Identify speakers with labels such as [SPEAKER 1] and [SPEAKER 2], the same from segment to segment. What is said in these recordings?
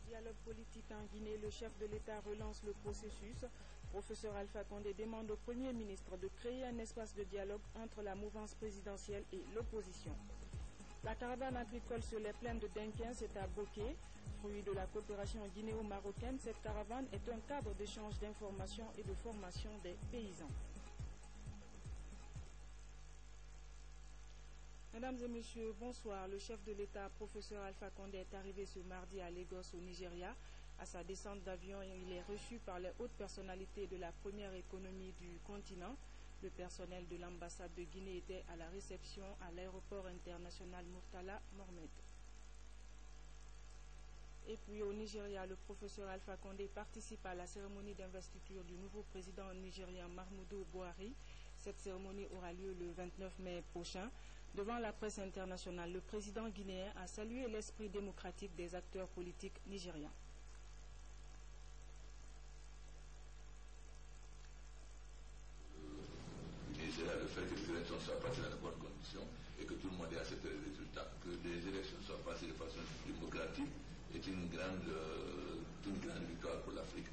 [SPEAKER 1] Dialogue politique en Guinée, le chef de l'État relance le processus. Professeur Alpha Condé demande au Premier ministre de créer un espace de dialogue entre la mouvance présidentielle et l'opposition. La caravane agricole sur les plaines de Denquin s'est à Boké. Fruit de la coopération guinéo-marocaine, cette caravane est un cadre d'échange d'informations et de formation des paysans. Mesdames et messieurs, bonsoir. Le chef de l'État, professeur Alpha Condé, est arrivé ce mardi à Lagos, au Nigeria. À sa descente d'avion, il est reçu par les hautes personnalités de la première économie du continent. Le personnel de l'ambassade de Guinée était à la réception à l'aéroport international Murtala Mohamed. Et puis au Nigeria, le professeur Alpha Condé participe à la cérémonie d'investiture du nouveau président nigérien Mahmoudou Buhari. Cette cérémonie aura lieu le 29 mai prochain. Devant la presse internationale, le président guinéen a salué l'esprit démocratique des acteurs politiques nigérians.
[SPEAKER 2] Le fait que les élections soient passées dans de bonnes conditions et que tout le monde ait accepté les résultats, que les élections soient passées de façon démocratique est une grande victoire pour l'Afrique.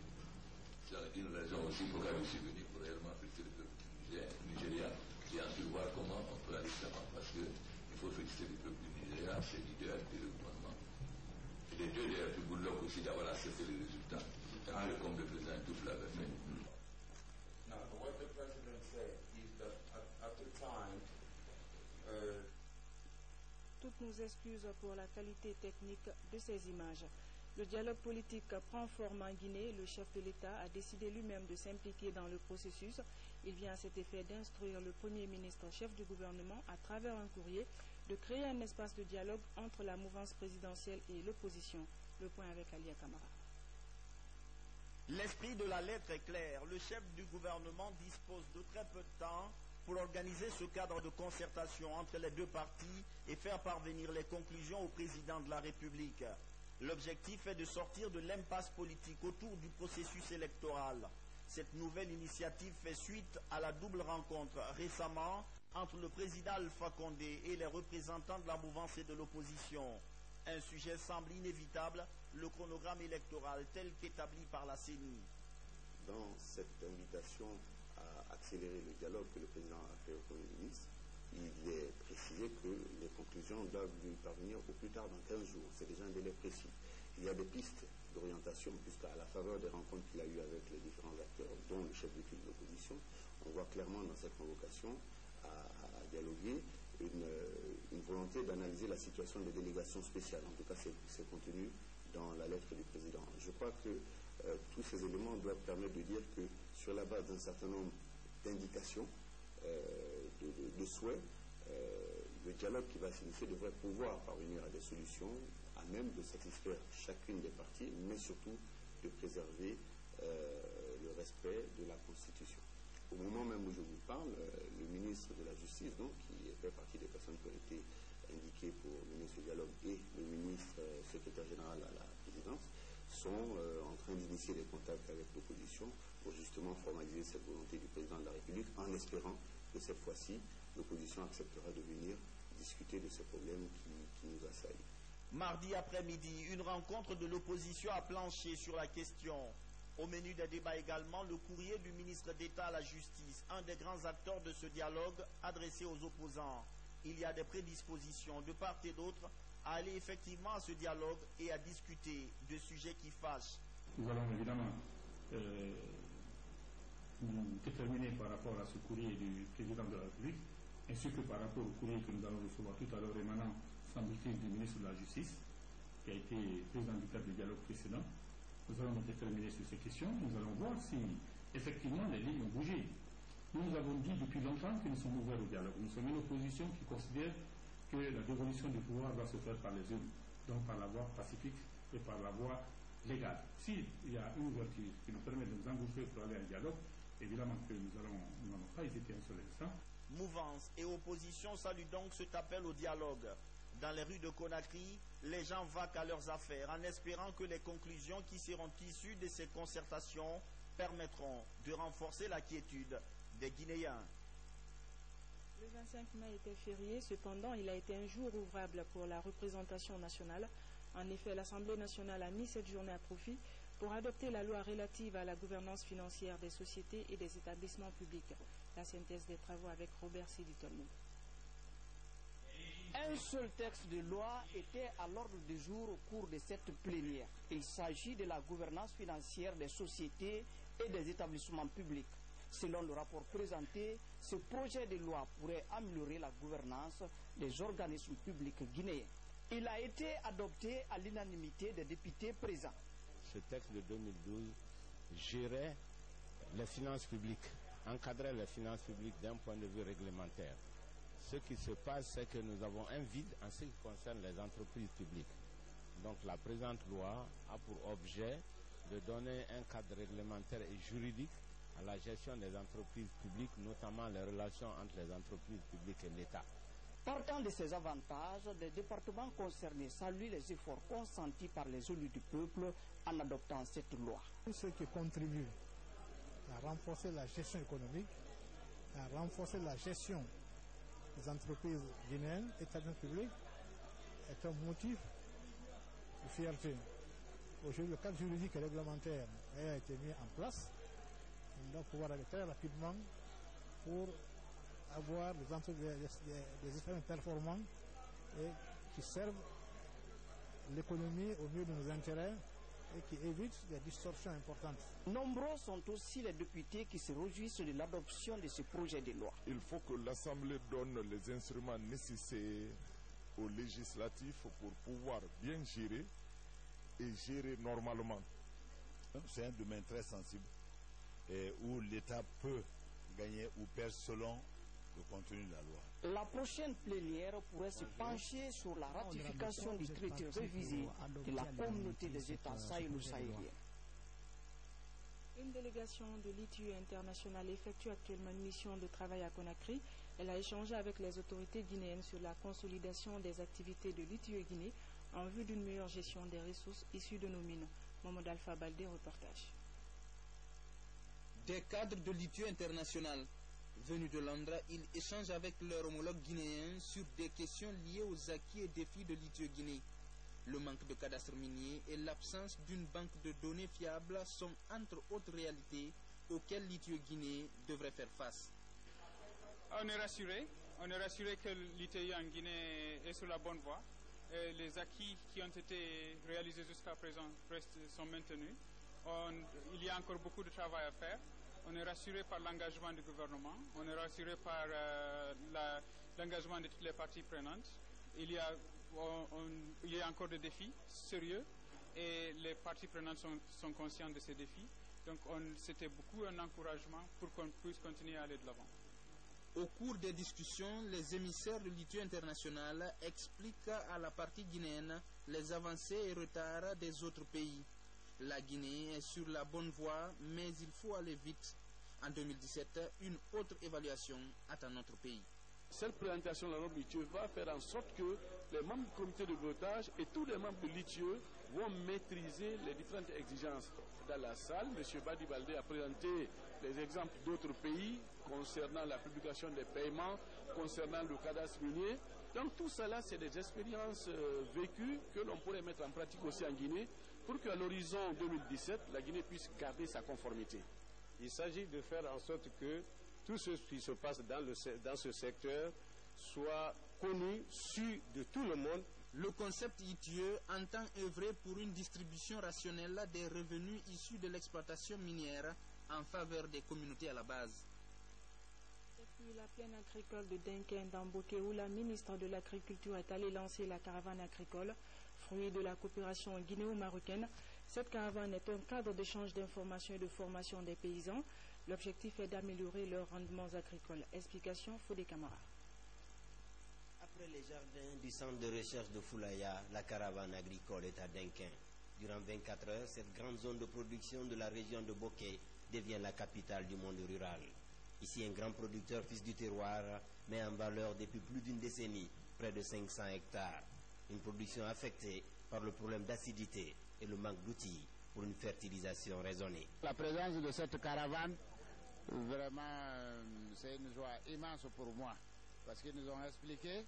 [SPEAKER 2] C'est une raison aussi pour qu'elle puisse venir pour réellement féliciter le peuple nigérien et ensuite voir comment on peut aller de l'avant, parce qu'il faut féliciter le peuple du Nigeria, ses leaders et le gouvernement. Et les deux d'ailleurs, plus Goodluck aussi d'avoir accepté les résultats, comme le président Diouf l'avait fait.
[SPEAKER 3] Now, what the president said is that at the time,
[SPEAKER 1] Toutes nos excuses pour la qualité technique de ces images. Le dialogue politique prend forme en Guinée. Le chef de l'État a décidé lui-même de s'impliquer dans le processus. Il vient à cet effet d'instruire le Premier ministre, chef du gouvernement, à travers un courrier, de créer un espace de dialogue entre la mouvance présidentielle et l'opposition. Le point avec Alia Kamara.
[SPEAKER 4] L'esprit de la lettre est clair. Le chef du gouvernement dispose de très peu de temps pour organiser ce cadre de concertation entre les deux parties et faire parvenir les conclusions au président de la République. L'objectif est de sortir de l'impasse politique autour du processus électoral. Cette nouvelle initiative fait suite à la double rencontre récemment entre le président Alpha Condé et les représentants de la mouvance et de l'opposition. Un sujet semble inévitable, le chronogramme électoral tel qu'établi par la CENI.
[SPEAKER 5] Dans cette invitation à accélérer le dialogue que le président a fait au Premier ministre, il est précisé que les conclusions doivent lui parvenir au plus tard dans 15 jours. C'est déjà un délai précis. Il y a des pistes d'orientation, puisqu'à la faveur des rencontres qu'il a eues avec les différents acteurs, dont le chef de file de l'opposition, on voit clairement dans cette convocation à dialoguer une volonté d'analyser la situation des délégations spéciales. En tout cas, c'est contenu dans la lettre du président. Je crois que tous ces éléments doivent permettre de dire que sur la base d'un certain nombre d'indications, de souhaits, le dialogue qui va s'initier devrait pouvoir parvenir à des solutions à même de satisfaire chacune des parties, mais surtout de préserver le respect de la Constitution. Au moment même où je vous parle, le ministre de la Justice, donc, qui fait partie des personnes qui ont été indiquées pour mener ce dialogue, et le ministre secrétaire général à la présidence, sont en train d'initier des contacts avec l'opposition pour justement formaliser cette volonté du président de la République, en espérant que cette fois-ci, l'opposition acceptera de venir discuter de ces problèmes qui nous assaillent.
[SPEAKER 4] Mardi après-midi, une rencontre de l'opposition a planché sur la question. Au menu des débats également, le courrier du ministre d'État à la Justice, un des grands acteurs de ce dialogue adressé aux opposants. Il y a des prédispositions de part et d'autre à aller effectivement à ce dialogue et à discuter de sujets qui fâchent.
[SPEAKER 6] Nous allons évidemment nous déterminer par rapport à ce courrier du président de la République, ainsi que par rapport au courrier que nous allons recevoir tout à l'heure émanant, semble-t-il, du ministre de la Justice, qui a été président du cadre du dialogue précédent. Nous allons nous déterminer sur ces questions. Nous allons voir si, effectivement, les lignes ont bougé. Nous avons dit depuis longtemps que nous sommes ouverts au dialogue. Nous sommes une opposition qui considère que la dévolution du pouvoir doit se faire par les urnes, donc par la voie pacifique et par la voie légale. S'il y a une ouverture qui nous permet de nous engouffrer pour aller à un dialogue, évidemment que nous n'allons pas hésiter un seul instant.
[SPEAKER 4] Mouvance et opposition saluent donc cet appel au dialogue. Dans les rues de Conakry, les gens vaquent à leurs affaires en espérant que les conclusions qui seront issues de ces concertations permettront de renforcer la quiétude des Guinéens.
[SPEAKER 1] Le 25 mai était férié, cependant il a été un jour ouvrable pour la représentation nationale. En effet, l'Assemblée nationale a mis cette journée à profit pour adopter la loi relative à la gouvernance financière des sociétés et des établissements publics. La synthèse des travaux avec Robert Siditolmou.
[SPEAKER 7] Un seul texte de loi était à l'ordre du jour au cours de cette plénière. Il s'agit de la gouvernance financière des sociétés et des établissements publics. Selon le rapport présenté, ce projet de loi pourrait améliorer la gouvernance des organismes publics guinéens. Il a été adopté à l'unanimité des députés présents.
[SPEAKER 8] Ce texte de 2012 gérait les finances publiques, encadrait les finances publiques d'un point de vue réglementaire. Ce qui se passe, c'est que nous avons un vide en ce qui concerne les entreprises publiques. Donc la présente loi a pour objet de donner un cadre réglementaire et juridique à la gestion des entreprises publiques, notamment les relations entre les entreprises publiques et l'État.
[SPEAKER 7] Partant de ces avantages, les départements concernés saluent les efforts consentis par les élus du peuple en adoptant cette loi.
[SPEAKER 9] Tout ce qui contribue à renforcer la gestion économique, à renforcer la gestion des entreprises guinéennes, établissements publics, est un motif de fierté. Aujourd'hui, le cadre juridique et réglementaire a été mis en place. On doit pouvoir aller très rapidement pour avoir des systèmes performants et qui servent l'économie au mieux de nos intérêts et qui évitent des distorsions importantes.
[SPEAKER 7] Nombreux sont aussi les députés qui se réjouissent de l'adoption de ce projet de loi.
[SPEAKER 10] Il faut que l'Assemblée donne les instruments nécessaires aux législatifs pour pouvoir bien gérer et gérer normalement.
[SPEAKER 11] C'est un domaine très sensible et où l'État peut gagner ou perdre selon le contenu de la loi.
[SPEAKER 7] La prochaine plénière pourrait se pencher sur la ratification du traité révisé de la communauté des États sahélo-sahéliens.
[SPEAKER 1] Une délégation de l'ITU International effectue actuellement une mission de travail à Conakry. Elle a échangé avec les autorités guinéennes sur la consolidation des activités de l'ITU Guinée en vue d'une meilleure gestion des ressources issues de nos mines. Mohamed Alpha Baldé, reportage.
[SPEAKER 12] Des cadres de l'ITU International venus de Londres, ils échangent avec leurs homologues guinéens sur des questions liées aux acquis et défis de l'ITU Guinée. Le manque de cadastre minier et l'absence d'une banque de données fiable sont entre autres réalités auxquelles l'ITU Guinée devrait faire face.
[SPEAKER 13] On est rassuré que l'ITU en Guinée est sur la bonne voie. Et les acquis qui ont été réalisés jusqu'à présent sont maintenus. Il y a encore beaucoup de travail à faire. On est rassuré par l'engagement du gouvernement, on est rassuré par l'engagement de toutes les parties prenantes. Il y a encore des défis sérieux et les parties prenantes sont conscientes de ces défis. Donc c'était beaucoup un encouragement pour qu'on puisse continuer à aller de l'avant.
[SPEAKER 12] Au cours des discussions, les émissaires de l'ITU International expliquent à la partie guinéenne les avancées et retards des autres pays. La Guinée est sur la bonne voie, mais il faut aller vite. En 2017, une autre évaluation attend notre pays.
[SPEAKER 14] Cette présentation de la norme l'ITU va faire en sorte que les membres du comité de pilotage et tous les membres de l'ITU vont maîtriser les différentes exigences. Dans la salle, M. Badi Baldé a présenté les exemples d'autres pays concernant la publication des paiements, concernant le cadastre minier. Donc tout cela, c'est des expériences vécues que l'on pourrait mettre en pratique aussi en Guinée pour qu'à l'horizon 2017, la Guinée puisse garder sa conformité.
[SPEAKER 15] Il s'agit de faire en sorte que tout ce qui se passe dans ce secteur soit connu, su de tout le monde.
[SPEAKER 12] Le concept ITIE entend œuvrer pour une distribution rationnelle des revenus issus de l'exploitation minière en faveur des communautés à la base.
[SPEAKER 1] Depuis la plaine agricole de Denken dans Bokeh, où la ministre de l'Agriculture est allée lancer la caravane agricole, fruit de la coopération guinéo-marocaine. Cette caravane est un cadre d'échange d'informations et de formation des paysans. L'objectif est d'améliorer leurs rendements agricoles. Explication Fodé Camara.
[SPEAKER 16] Après les jardins du centre de recherche de Foulaya, la caravane agricole est à Denken. Durant 24 heures, cette grande zone de production de la région de Bokeh devient la capitale du monde rural. Ici, un grand producteur fils du terroir met en valeur depuis plus d'une décennie près de 500 hectares. Une production affectée par le problème d'acidité et le manque d'outils pour une fertilisation raisonnée.
[SPEAKER 17] La présence de cette caravane, vraiment, c'est une joie immense pour moi, parce qu'ils nous ont expliqué,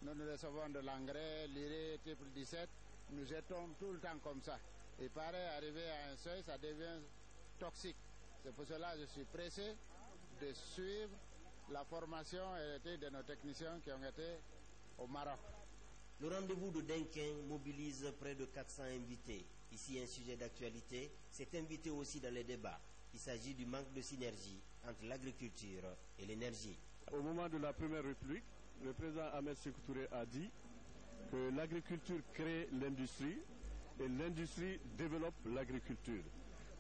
[SPEAKER 17] nous recevons de l'engrais, l'urée, triple 17, nous jetons tout le temps comme ça. Et pareil, arrivé à un seuil, ça devient toxique. C'est pour cela que je suis pressé de suivre la formation de nos techniciens qui ont été au Maroc.
[SPEAKER 16] Le rendez-vous de Denquin mobilise près de 400 invités. Ici, un sujet d'actualité, c'est invité aussi dans les débats. Il s'agit du manque de synergie entre l'agriculture et l'énergie.
[SPEAKER 14] Au moment de la Première République, le président Ahmed Sékou Touré a dit que l'agriculture crée l'industrie et l'industrie développe l'agriculture.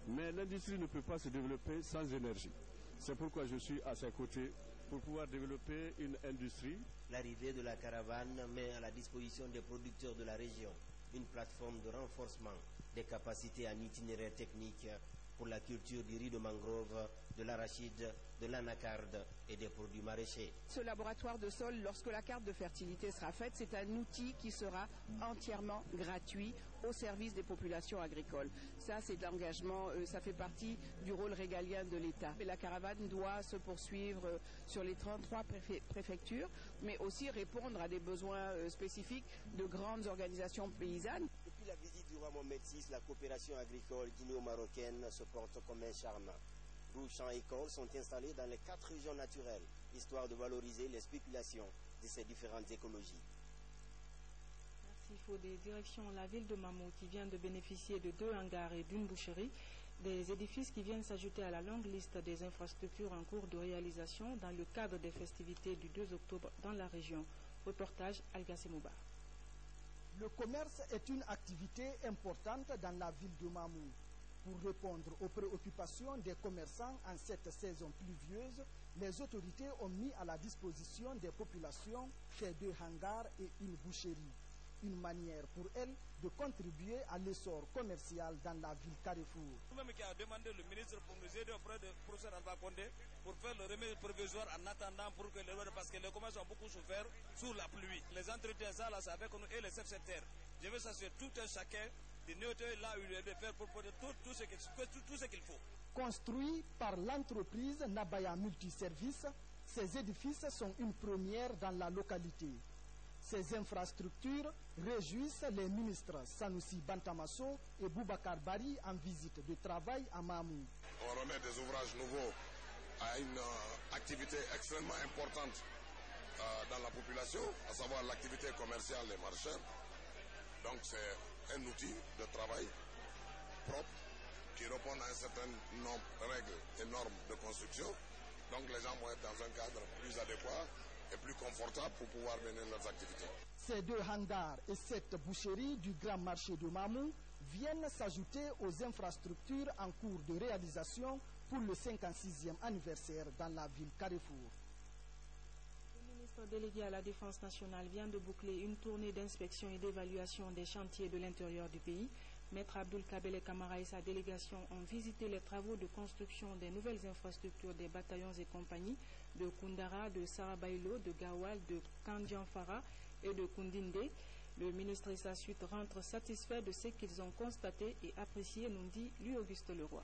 [SPEAKER 14] Mais l'industrie ne peut pas se développer sans énergie. C'est pourquoi je suis à ses côtés pour pouvoir développer une industrie.
[SPEAKER 16] L'arrivée de la caravane met à la disposition des producteurs de la région une plateforme de renforcement des capacités en itinéraire technique pour la culture du riz de mangrove, de l'arachide, de l'anacarde et des produits maraîchers.
[SPEAKER 7] Ce laboratoire de sol, lorsque la carte de fertilité sera faite, c'est un outil qui sera entièrement gratuit au service des populations agricoles. Ça, c'est de l'engagement, ça fait partie du rôle régalien de l'État. La caravane doit se poursuivre sur les 33 préfectures, mais aussi répondre à des besoins spécifiques de grandes organisations paysannes.
[SPEAKER 16] Depuis la visite du roi Mohamed VI, la coopération agricole guinéo-marocaine se porte comme un charme. 12 champs écoles sont installés dans les 4 régions naturelles, histoire de valoriser les spéculations de ces différentes écologies.
[SPEAKER 1] Merci Fodé. Direction la ville de Mamou qui vient de bénéficier de 2 hangars et d'une boucherie, des édifices qui viennent s'ajouter à la longue liste des infrastructures en cours de réalisation dans le cadre des festivités du 2 octobre dans la région. Reportage Algassi Mouba.
[SPEAKER 18] Le commerce est une activité importante dans la ville de Mamou. Pour répondre aux préoccupations des commerçants en cette saison pluvieuse, les autorités ont mis à la disposition des populations ces 2 hangars et une boucherie. Une manière pour elles de contribuer à l'essor commercial dans la ville Carrefour.
[SPEAKER 19] Nous-mêmes qui avons demandé le ministre pour nous aider auprès du professeur Alpha Condé pour faire le remède provisoire en attendant pour que parce que les commerces ont beaucoup souffert sous la pluie. Les entretiens, ça là, c'est avec nous et les chefs secteurs. Je veux s'assurer tout un chacun de noter là où il est de faire pour tout ce qu'il faut. Construit
[SPEAKER 18] par l'entreprise Nabaya Multiservice, ces édifices sont une première dans la localité. Ces infrastructures réjouissent les ministres Sanoussi Bantamasso et Boubacar Bari en visite de travail à Mamou.
[SPEAKER 20] On remet des ouvrages nouveaux à une activité extrêmement importante dans la population, à savoir l'activité commerciale des marcheurs. Donc c'est un outil de travail propre qui répond à un certain nombre de règles et normes de construction. Donc les gens vont être dans un cadre plus adéquat et plus confortable pour pouvoir mener leurs activités.
[SPEAKER 18] Ces 2 hangars et cette boucherie du grand marché de Mamou viennent s'ajouter aux infrastructures en cours de réalisation pour le 56e anniversaire dans la ville Carrefour.
[SPEAKER 1] Le ministre délégué à la Défense nationale vient de boucler une tournée d'inspection et d'évaluation des chantiers de l'intérieur du pays. Maître Abdoul Kabele Kamara et sa délégation ont visité les travaux de construction des nouvelles infrastructures des bataillons et compagnies de Koundara, de Sarabaïlo, de Gawal, de Kandianfara et de Koundinde. Le ministre et sa suite rentrent satisfaits de ce qu'ils ont constaté et apprécié, nous dit Louis Auguste Leroy.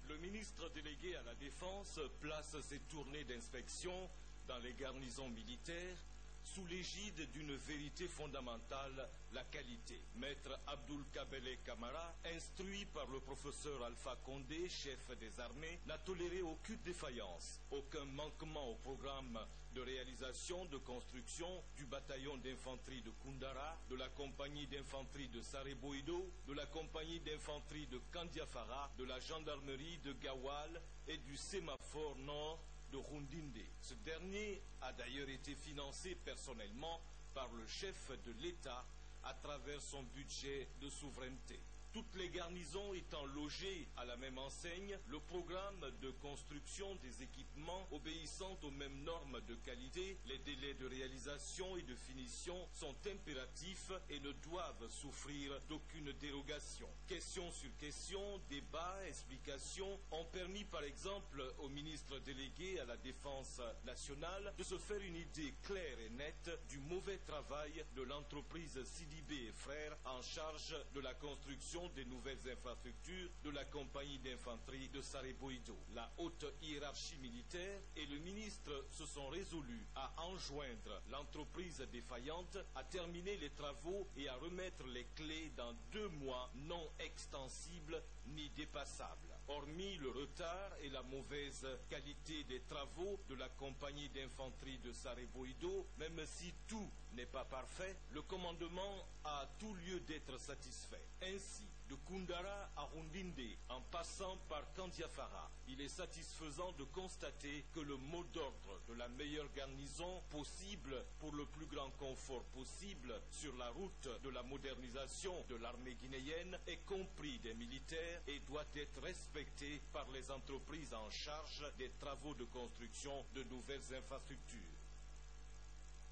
[SPEAKER 21] Le ministre délégué à la Défense place ses tournées d'inspection dans les garnisons militaires sous l'égide d'une vérité fondamentale, la qualité. Maître Abdoul Kabele Kamara, instruit par le professeur Alpha Condé, chef des armées, n'a toléré aucune défaillance, aucun manquement au programme de réalisation de construction du bataillon d'infanterie de Koundara, de la compagnie d'infanterie de Sareboïdo, de la compagnie d'infanterie de Kandiafara, de la gendarmerie de Gawal et du sémaphore nord de Rundinde. Ce dernier a d'ailleurs été financé personnellement par le chef de l'État à travers son budget de souveraineté. Toutes les garnisons étant logées à la même enseigne, le programme de construction des équipements obéissant aux mêmes normes de qualité, les délais de réalisation et de finition sont impératifs et ne doivent souffrir d'aucune dérogation. Question sur question, débats, explications ont permis par exemple au ministre délégué à la Défense nationale de se faire une idée claire et nette du mauvais travail de l'entreprise Sidibé et Frères en charge de la construction des nouvelles infrastructures de la compagnie d'infanterie de Sareboido. La haute hiérarchie militaire et le ministre se sont résolus à enjoindre l'entreprise défaillante à terminer les travaux et à remettre les clés dans 2 mois non extensibles ni dépassables. Hormis le retard et la mauvaise qualité des travaux de la compagnie d'infanterie de Sareboido, même si tout n'est pas parfait, le commandement a tout lieu d'être satisfait. Ainsi, de Koundara à Rundinde, en passant par Kandiafara, il est satisfaisant de constater que le mot d'ordre de la meilleure garnison possible pour le plus grand confort possible sur la route de la modernisation de l'armée guinéenne est compris des militaires et doit être respecté par les entreprises en charge des travaux de construction de nouvelles infrastructures.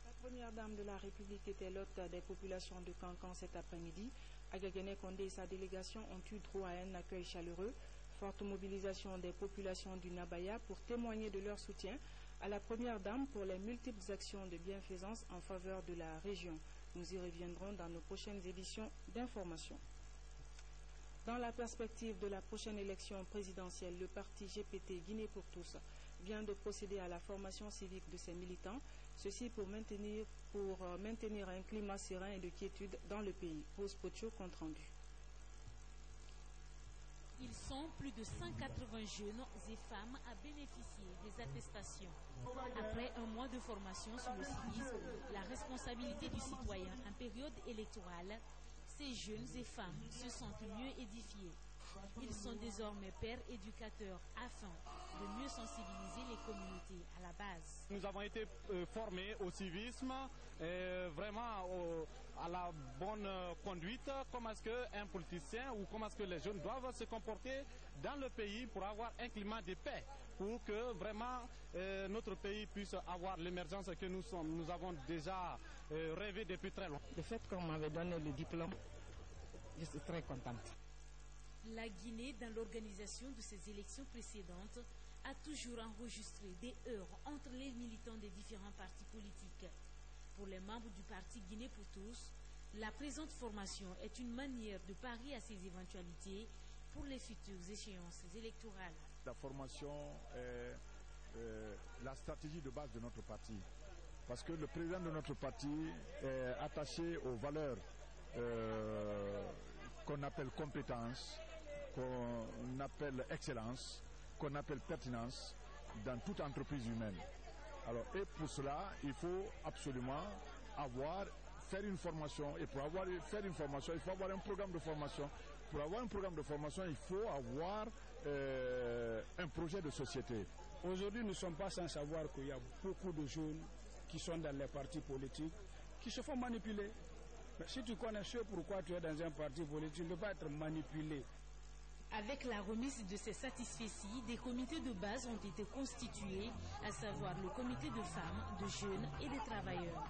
[SPEAKER 1] La première dame de la République était l'hôte des populations de Kankan cet après-midi. Agagene Condé et sa délégation ont eu droit à un accueil chaleureux. Forte mobilisation des populations du Nabaya pour témoigner de leur soutien à la première dame pour les multiples actions de bienfaisance en faveur de la région. Nous y reviendrons dans nos prochaines éditions d'information. Dans la perspective de la prochaine élection présidentielle, le parti GPT Guinée pour tous vient de procéder à la formation civique de ses militants, ceci pour maintenir un climat serein et de quiétude dans le pays. Pose Pocho, compte rendu.
[SPEAKER 2] Ils sont plus de 180 jeunes et femmes à bénéficier des attestations. Après un mois de formation sur le civisme, la responsabilité du citoyen en période électorale, ces jeunes et femmes se sentent mieux édifiés. Ils sont désormais pères éducateurs afin de mieux sensibiliser les communautés à la base.
[SPEAKER 22] Nous avons été formés au civisme, vraiment à la bonne conduite, comment est-ce qu'un politicien ou comment est-ce que les jeunes doivent se comporter dans le pays pour avoir un climat de paix, pour que vraiment notre pays puisse avoir l'émergence que nous avons déjà rêvé depuis très longtemps.
[SPEAKER 23] Le fait qu'on m'avait donné le diplôme, je suis très contente.
[SPEAKER 2] La Guinée, dans l'organisation de ces élections précédentes, a toujours enregistré des heurts entre les militants des différents partis politiques. Pour les membres du parti Guinée pour tous, la présente formation est une manière de parier à ces éventualités pour les futures échéances électorales.
[SPEAKER 24] La formation est la stratégie de base de notre parti, parce que le président de notre parti est attaché aux valeurs qu'on appelle compétence, qu'on appelle excellence, qu'on appelle pertinence dans toute entreprise humaine. Alors, et pour cela, il faut absolument faire une formation. Et pour faire une formation, il faut avoir un programme de formation. Pour avoir un programme de formation, il faut avoir un projet de société.
[SPEAKER 25] Aujourd'hui, nous ne sommes pas sans savoir qu'il y a beaucoup de jeunes qui sont dans les partis politiques qui se font manipuler. Mais si tu connais ce pourquoi tu es dans un parti politique, tu ne peux pas être manipulé.
[SPEAKER 2] Avec la remise de ces satisfecits, des comités de base ont été constitués, à savoir le comité de femmes, de jeunes et de travailleurs.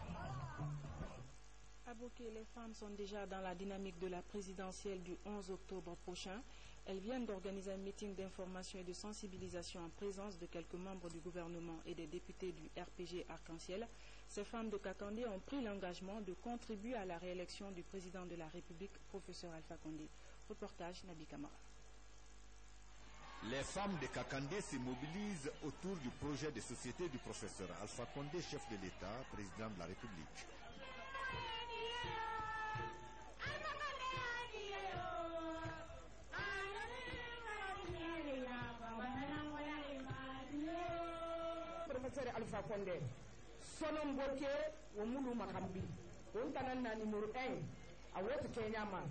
[SPEAKER 1] À Boké, les femmes sont déjà dans la dynamique de la présidentielle du 11 octobre prochain. Elles viennent d'organiser un meeting d'information et de sensibilisation en présence de quelques membres du gouvernement et des députés du RPG Arc-en-Ciel. Ces femmes de Kakandé ont pris l'engagement de contribuer à la réélection du président de la République, professeur Alpha Condé. Reportage Nabi Kamara.
[SPEAKER 26] Les femmes de Kakandé se mobilisent autour du projet de société du professeur Alpha Condé, chef de l'État, président de la République.
[SPEAKER 23] Professeur Alpha Condé, sonon boke wo mulu makambi, on tanan na numéro 1 a woto kenyama.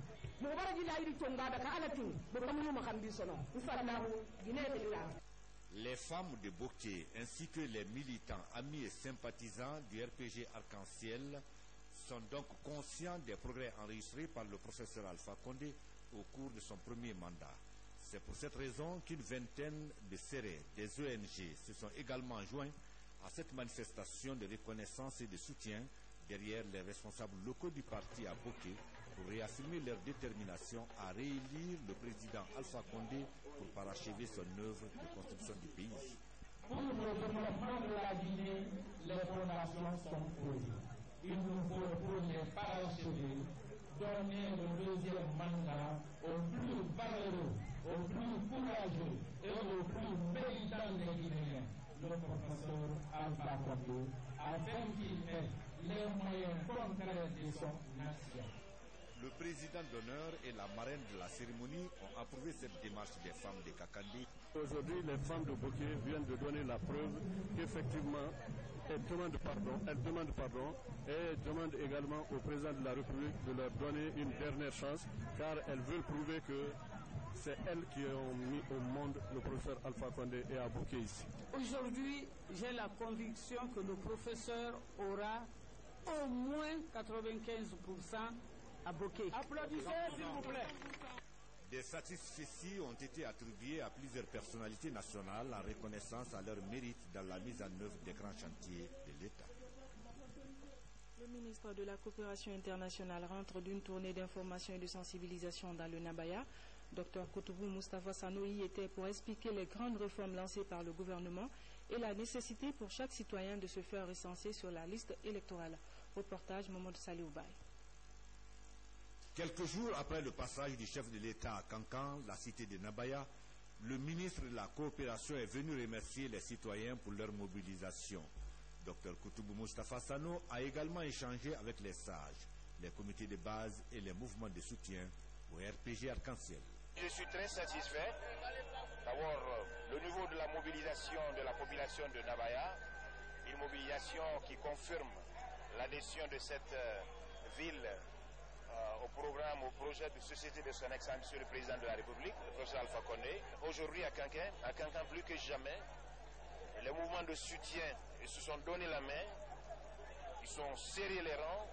[SPEAKER 26] Les femmes de Boké ainsi que les militants, amis et sympathisants du RPG Arc-en-Ciel sont donc conscients des progrès enregistrés par le professeur Alpha Condé au cours de son premier mandat. C'est pour cette raison qu'une vingtaine de CERE, des ONG, se sont également joints à cette manifestation de reconnaissance et de soutien derrière les responsables locaux du parti à Boké pour réaffirmer leur détermination à réélire le président Alpha Condé pour parachever son œuvre de construction du pays.
[SPEAKER 23] Pour le développement de la Guinée, les fondations sont posées. Il nous faut pour les parachever donner le deuxième mandat au plus valeureux, au plus courageux et au plus méritant des Guinéens, le professeur Alpha Condé, afin qu'il ait les moyens concrets de son nation.
[SPEAKER 26] Le président d'honneur et la marraine de la cérémonie ont approuvé cette démarche des femmes de Kakandé.
[SPEAKER 14] Aujourd'hui, les femmes de Boké viennent de donner la preuve qu'effectivement, elles demandent pardon et demandent également au président de la République de leur donner une dernière chance, car elles veulent prouver que c'est elles qui ont mis au monde le professeur Alpha Condé et à Boké ici.
[SPEAKER 23] Aujourd'hui, j'ai la conviction que le professeur aura au moins 95% à Boké. Applaudissez, s'il vous plaît.
[SPEAKER 26] Des satisfecits ont été attribués à plusieurs personnalités nationales en reconnaissance à leur mérite dans la mise en œuvre des grands chantiers de l'État.
[SPEAKER 1] Le ministre de la Coopération internationale rentre d'une tournée d'information et de sensibilisation dans le Nabaya. Dr Koutoubou Moustapha Sanoui était pour expliquer les grandes réformes lancées par le gouvernement et la nécessité pour chaque citoyen de se faire recenser sur la liste électorale. Reportage Momod Salioubay.
[SPEAKER 26] Quelques jours après le passage du chef de l'État à Kankan, la cité de Nabaya, le ministre de la Coopération est venu remercier les citoyens pour leur mobilisation. Dr Koutoubou Moustapha Sano a également échangé avec les sages, les comités de base et les mouvements de soutien au RPG Arc-en-Ciel.
[SPEAKER 3] Je suis très satisfait d'avoir le niveau de la mobilisation de la population de Nabaya, une mobilisation qui confirme l'adhésion de cette ville au projet de société de son Excellence Monsieur le Président de la République, le professeur Alpha Condé. Aujourd'hui à Kankan plus que jamais, les mouvements de soutien, ils se sont donné la main, ils sont serrés les rangs,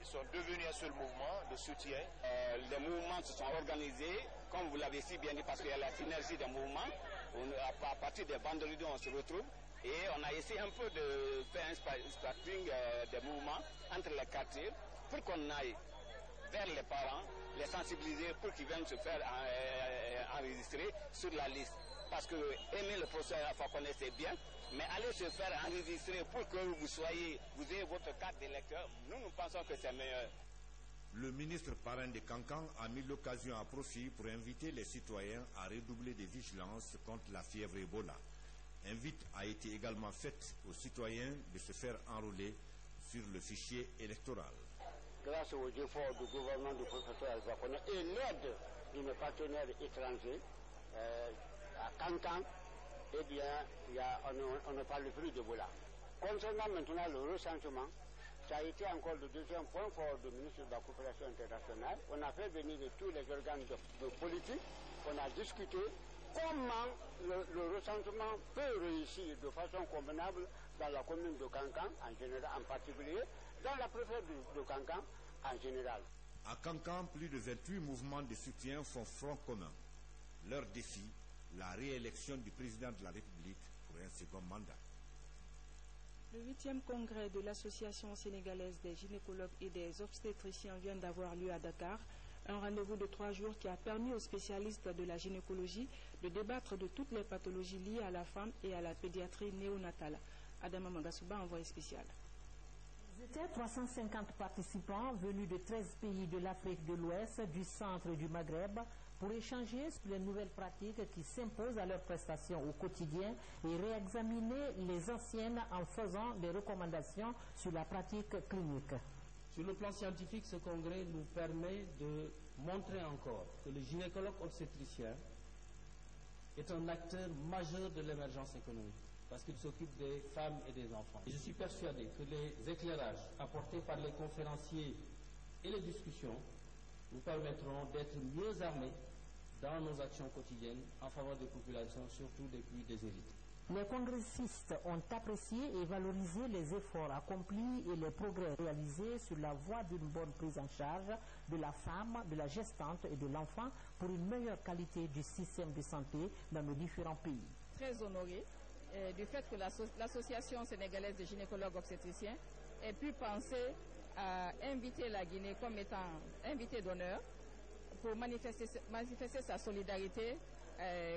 [SPEAKER 3] ils sont devenus un seul mouvement de soutien.
[SPEAKER 4] Les mouvements se sont organisés, comme vous l'avez si bien dit, parce qu'il y a la synergie des mouvements. À partir des vendredis, on se retrouve et on a essayé un peu de faire un sparring des mouvements entre les quartiers pour qu'on aille vers les parents, les sensibiliser pour qu'ils viennent se faire enregistrer sur la liste. Parce que aimer le professeur Alpha Condé c'est bien, mais aller se faire enregistrer pour que vous ayez votre carte d'électeur, nous pensons que c'est meilleur.
[SPEAKER 26] Le ministre parrain de Kankan a mis l'occasion à profit pour inviter les citoyens à redoubler de vigilance contre la fièvre Ebola. Invite a été également faite aux citoyens de se faire enrôler sur le fichier électoral.
[SPEAKER 5] Grâce aux efforts du gouvernement du professeur Alpha Condé et l'aide de nos partenaires étrangers à Kankan, eh bien, on ne parle plus d'Ebola. Concernant maintenant le recensement, ça a été encore le deuxième point fort du ministre de la Coopération internationale. On a fait venir tous les organes de politique, on a discuté comment le recensement peut réussir de façon convenable dans la commune de Kankan en général, en particulier dans la préfecture de Kankan en général.
[SPEAKER 26] À Kankan, plus de 28 mouvements de soutien font front commun. Leur défi, la réélection du président de la République pour un second mandat.
[SPEAKER 1] Le 8e congrès de l'Association sénégalaise des gynécologues et des obstétriciens vient d'avoir lieu à Dakar. Un rendez-vous de 3 jours qui a permis aux spécialistes de la gynécologie de débattre de toutes les pathologies liées à la femme et à la pédiatrie néonatale. Adama Magasouba, envoyé spécial.
[SPEAKER 6] Ils étaient 350 participants venus de 13 pays de l'Afrique de l'Ouest, du centre et du Maghreb pour échanger sur les nouvelles pratiques qui s'imposent à leurs prestations au quotidien et réexaminer les anciennes en faisant des recommandations sur la pratique clinique.
[SPEAKER 8] Sur le plan scientifique, ce congrès nous permet de montrer encore que le gynécologue obstétricien est un acteur majeur de l'émergence économique parce qu'il s'occupe des femmes et des enfants. Et je suis persuadé que les éclairages apportés par les conférenciers et les discussions nous permettront d'être mieux armés dans nos actions quotidiennes en faveur des populations, surtout des plus déshéritées.
[SPEAKER 6] Les congressistes ont apprécié et valorisé les efforts accomplis et les progrès réalisés sur la voie d'une bonne prise en charge de la femme, de la gestante et de l'enfant pour une meilleure qualité du système de santé dans nos différents pays.
[SPEAKER 9] Très honoré du fait que l'association sénégalaise des gynécologues obstétriciens ait pu penser à inviter la Guinée comme étant invité d'honneur pour manifester sa solidarité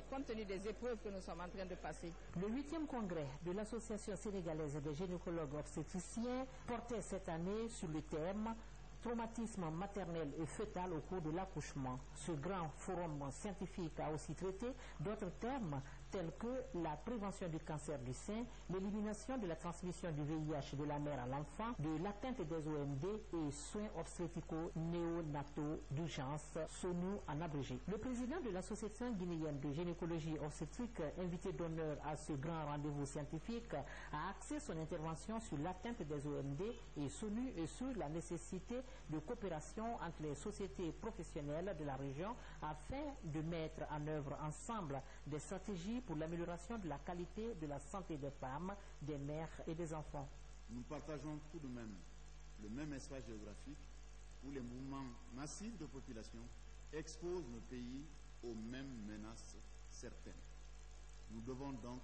[SPEAKER 9] compte tenu des épreuves que nous sommes en train de passer.
[SPEAKER 6] Le 8e congrès de l'Association sénégalaise des gynécologues obstétriciens portait cette année sur le thème traumatisme maternel et fœtal au cours de l'accouchement. Ce grand forum scientifique a aussi traité d'autres thèmes tels que la prévention du cancer du sein, l'élimination de la transmission du VIH de la mère à l'enfant, de l'atteinte des OMD et soins obstétricaux néonataux d'urgence, SONU en abrégé. Le président de l'Association guinéenne de gynécologie obstétrique, invité d'honneur à ce grand rendez-vous scientifique, a axé son intervention sur l'atteinte des OMD et SONU et sur la nécessité de coopération entre les sociétés professionnelles de la région afin de mettre en œuvre ensemble des stratégies pour l'amélioration de la qualité de la santé des femmes, des mères et des enfants.
[SPEAKER 10] Nous partageons tout de même le même espace géographique où les mouvements massifs de population exposent nos pays aux mêmes menaces certaines. Nous devons donc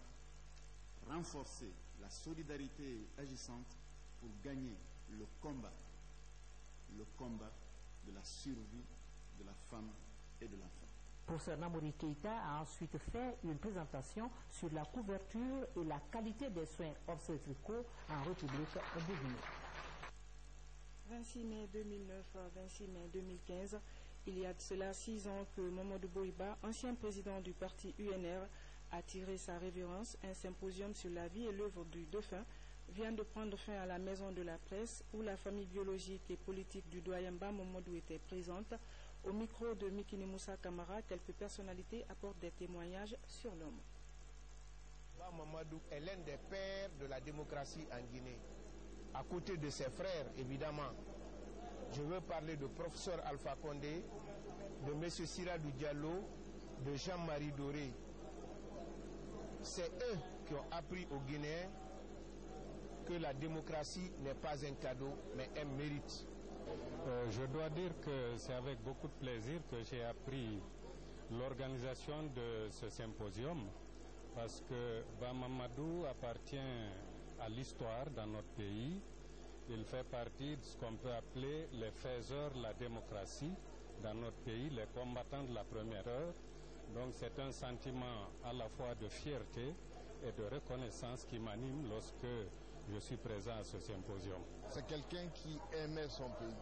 [SPEAKER 10] renforcer la solidarité agissante pour gagner le combat de la survie de la femme et de l'enfant.
[SPEAKER 6] Professeur Namouri Keïta a ensuite fait une présentation sur la couverture et la qualité des soins obstétricaux en République de Guinée.
[SPEAKER 1] 26 mai 2009 à 26 mai 2015, il y a de cela 6 ans que Mamadou Boïba, ancien président du parti UNR, a tiré sa révérence. Un symposium sur la vie et l'œuvre du défunt vient de prendre fin à la Maison de la Presse, où la famille biologique et politique du doyen Ba Mamadou était présente. Au micro de Mikini Moussa Kamara, quelques personnalités apportent des témoignages sur l'homme.
[SPEAKER 11] Ba Mamadou est l'un des pères de la démocratie en Guinée. À côté de ses frères, évidemment, je veux parler de professeur Alpha Condé, de M. Siradou Diallo, de Jean-Marie Doré. C'est eux qui ont appris aux Guinéens que la démocratie n'est pas un cadeau, mais un mérite.
[SPEAKER 12] Je dois dire que c'est avec beaucoup de plaisir que j'ai appris l'organisation de ce symposium, parce que Ba Mamadou appartient à l'histoire dans notre pays. Il fait partie de ce qu'on peut appeler les faiseurs de la démocratie dans notre pays, les combattants de la première heure. Donc c'est un sentiment à la fois de fierté et de reconnaissance qui m'anime lorsque je suis présent à ce symposium.
[SPEAKER 11] C'est quelqu'un qui aimait son pays.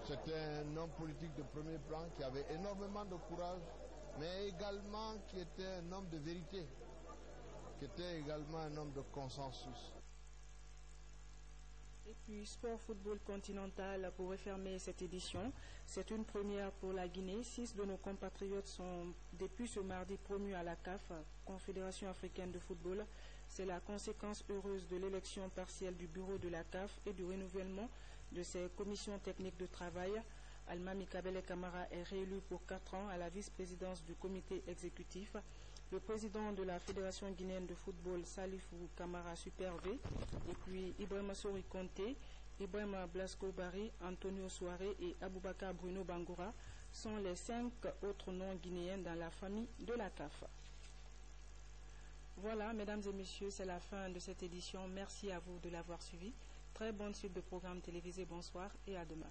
[SPEAKER 11] C'était un homme politique de premier plan qui avait énormément de courage, mais également qui était un homme de vérité, qui était également un homme de consensus.
[SPEAKER 1] Et puis, sport football continental pour refermer cette édition. C'est une première pour la Guinée. 6 de nos compatriotes sont depuis ce mardi promus à la CAF, Confédération africaine de football. C'est la conséquence heureuse de l'élection partielle du bureau de la CAF et du renouvellement de ses commissions techniques de travail. Almami Kabele Kamara est réélu pour 4 ans à la vice-présidence du comité exécutif. Le président de la Fédération guinéenne de football, Salifou Kamara Super V, et puis Ibrahima Sori Conté, Ibrahima Blasco Barry, Antonio Soare et Aboubakar Bruno Bangoura sont les 5 autres noms guinéens dans la famille de la CAF. Voilà, mesdames et messieurs, c'est la fin de cette édition. Merci à vous de l'avoir suivi. Très bonne suite de programmes télévisés. Bonsoir et à demain.